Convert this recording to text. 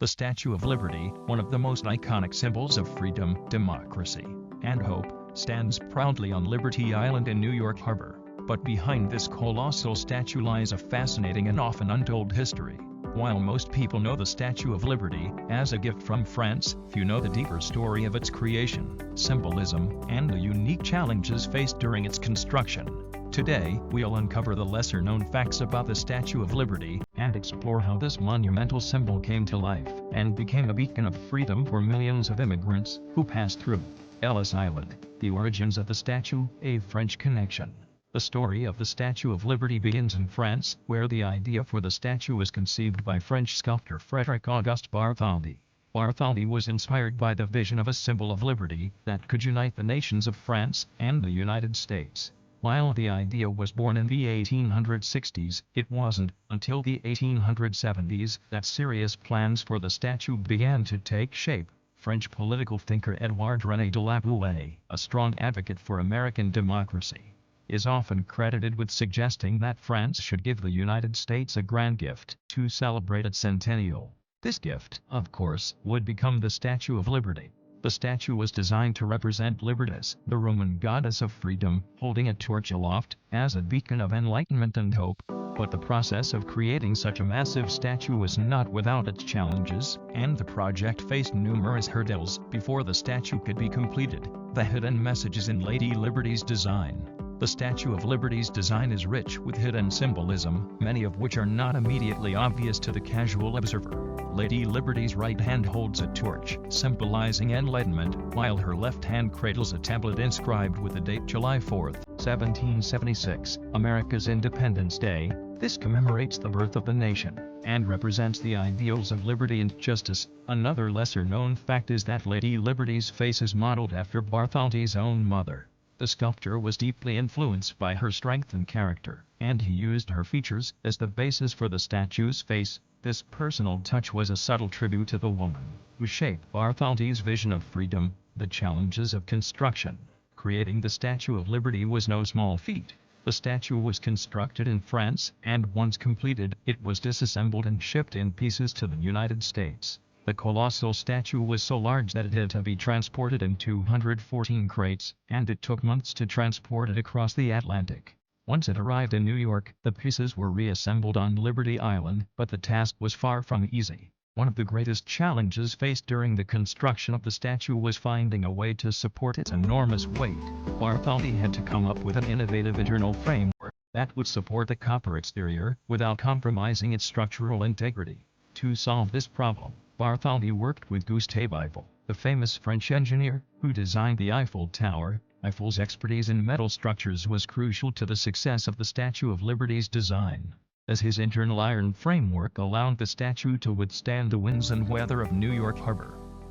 The Statue of Liberty, one of the most iconic symbols of freedom, democracy, and hope, stands proudly on Liberty Island in New York Harbor. But behind this colossal statue lies a fascinating and often untold history. While most people know the Statue of Liberty as a gift from France, few know the deeper story of its creation, symbolism, and the unique challenges faced during its construction. Today, we'll uncover the lesser-known facts about the Statue of Liberty, and explore how this monumental symbol came to life, and became a beacon of freedom for millions of immigrants who passed through Ellis Island. The origins of the statue, a French connection. The story of the Statue of Liberty begins in France, where the idea for the statue was conceived by French sculptor Frédéric Auguste Bartholdi. Bartholdi was inspired by the vision of a symbol of liberty that could unite the nations of France and the United States. While the idea was born in the 1860s, it wasn't until the 1870s that serious plans for the statue began to take shape. French political thinker Édouard René de Laboulaye, a strong advocate for American democracy, is often credited with suggesting that France should give the United States a grand gift to celebrate its centennial. This gift, of course, would become the Statue of Liberty. The statue was designed to represent Libertas, the Roman goddess of freedom, holding a torch aloft as a beacon of enlightenment and hope. But the process of creating such a massive statue was not without its challenges, and the project faced numerous hurdles before the statue could be completed. The hidden messages in Lady Liberty's design. The Statue of Liberty's design is rich with hidden symbolism, many of which are not immediately obvious to the casual observer. Lady Liberty's right hand holds a torch, symbolizing enlightenment, while her left hand cradles a tablet inscribed with the date July 4, 1776, America's Independence Day. This commemorates the birth of the nation, and represents the ideals of liberty and justice. Another lesser-known fact is that Lady Liberty's face is modeled after Bartholdi's own mother. The sculptor was deeply influenced by her strength and character, and he used her features as the basis for the statue's face. This personal touch was a subtle tribute to the woman who shaped Bartholdi's vision of freedom. The challenges of construction. Creating the Statue of Liberty was no small feat. The statue was constructed in France, and once completed, it was disassembled and shipped in pieces to the United States. The colossal statue was so large that it had to be transported in 214 crates, and it took months to transport it across the Atlantic. Once it arrived in New York, the pieces were reassembled on Liberty Island, but the task was far from easy. One of the greatest challenges faced during the construction of the statue was finding a way to support its enormous weight. Bartholdi had to come up with an innovative internal framework that would support the copper exterior without compromising its structural integrity. To solve this problem, Bartholdi worked with Gustave Eiffel, the famous French engineer who designed the Eiffel Tower. Eiffel's expertise in metal structures was crucial to the success of the Statue of Liberty's design, as his internal iron framework allowed the statue to withstand the winds and weather of New York Harbor.